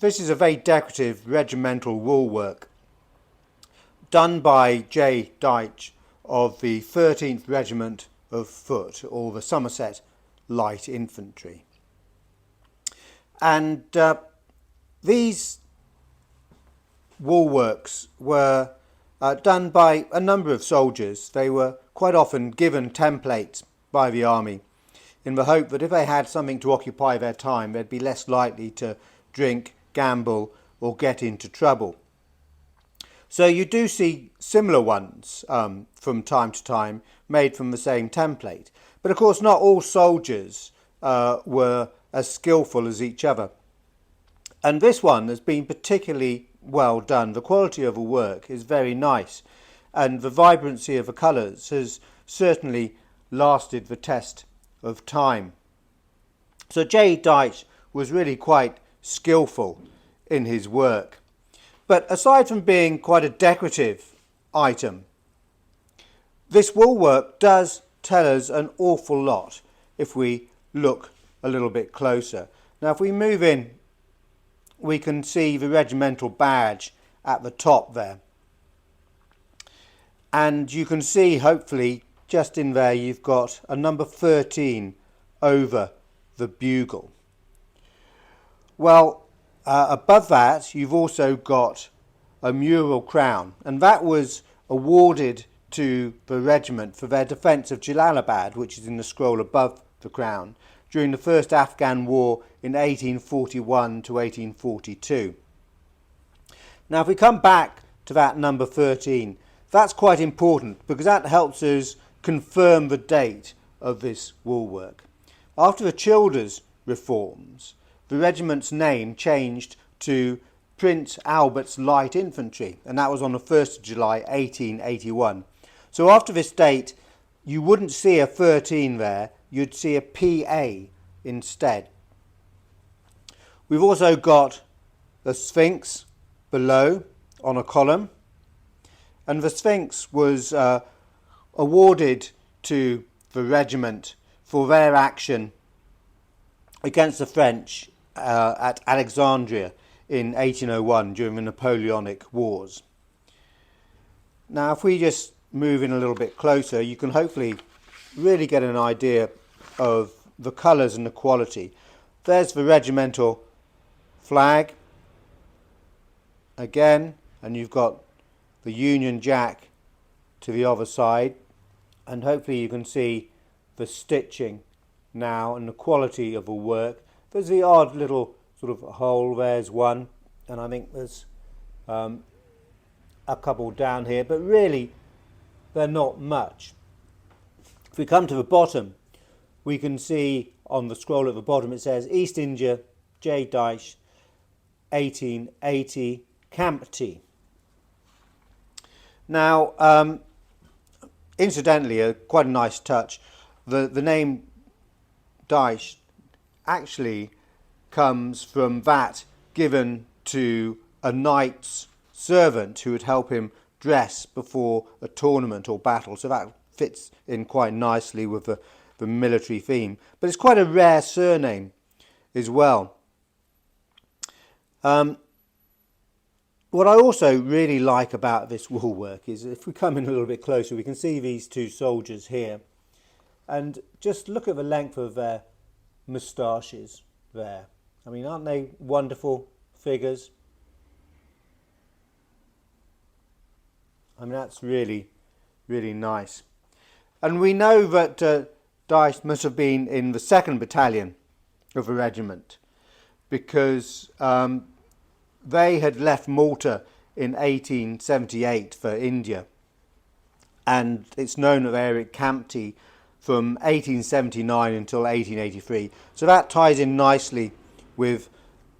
This is a very decorative regimental woolwork done by J. Deitch of the 13th Regiment of Foot, or the Somerset Light Infantry. And these woolworks were done by a number of soldiers. They were quite often given templates by the army in the hope that if they had something to occupy their time, they'd be less likely to drink, gamble or get into trouble. So you do see similar ones from time to time made from the same template. But of course not all soldiers were as skillful as each other. And this one has been particularly well done. The quality of the work is very nice, and the vibrancy of the colours has certainly lasted the test of time. So J. Deitch was really quite skillful in his work. But aside from being quite a decorative item, this woolwork does tell us an awful lot if we look a little bit closer. Now if we move in, we can see the regimental badge at the top there. And you can see, hopefully, just in there you've got a number 13 over the bugle. Well, above that you've also got a mural crown, and that was awarded to the regiment for their defence of Jalalabad, which is in the scroll above the crown, during the first Afghan war in 1841 to 1842. Now if we come back to that number 13, that's quite important because that helps us confirm the date of this woolwork. After the Childers reforms, the regiment's name changed to Prince Albert's Light Infantry, and that was on the 1st of July 1881. So after this date you wouldn't see a 13 there, you'd see a PA instead. We've also got the Sphinx below on a column, and the Sphinx was awarded to the regiment for their action against the French at Alexandria in 1801 during the Napoleonic Wars. Now if we just move in a little bit closer, you can hopefully really get an idea of the colours and the quality. There's the regimental flag again, and you've got the Union Jack to the other side, and hopefully you can see the stitching now and the quality of the work. There's the odd little sort of hole, there's one, and I think there's a couple down here, but really they're not much. If we come to the bottom, we can see on the scroll at the bottom it says East India, J. Deitch, 1880, Campty. Now, incidentally, quite a nice touch, the name Deitch actually comes from that given to a knight's servant who would help him dress before a tournament or battle, so that fits in quite nicely with the military theme. But it's quite a rare surname as well. What I also really like about this woolwork is if we come in a little bit closer, we can see these two soldiers here, and just look at the length of their moustaches there. I mean, aren't they wonderful figures? I mean, that's really, really nice. And we know that Deitch must have been in the 2nd Battalion of the regiment, because they had left Malta in 1878 for India, and it's known that they were at Campty from 1879 until 1883. So that ties in nicely with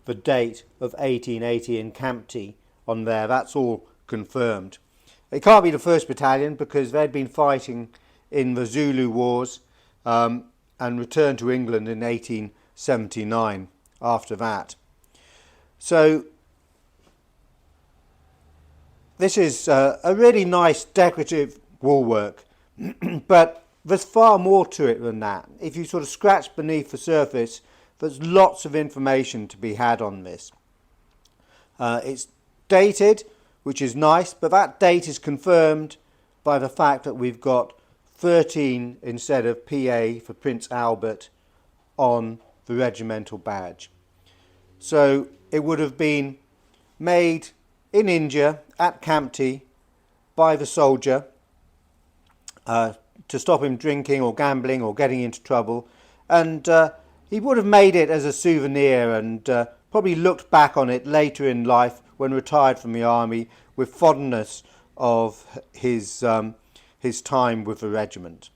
the date of 1880 in Campty on there. That's all confirmed. It can't be the 1st Battalion because they'd been fighting in the Zulu Wars and returned to England in 1879 after that. So this is a really nice decorative woolwork, but there's far more to it than that. If you sort of scratch beneath the surface, there's lots of information to be had on this. It's dated, which is nice, but that date is confirmed by the fact that we've got 13 instead of PA for Prince Albert on the regimental badge. So it would have been made in India at Campty by the soldier to stop him drinking or gambling or getting into trouble, and he would have made it as a souvenir and probably looked back on it later in life when retired from the army with fondness of his time with the regiment.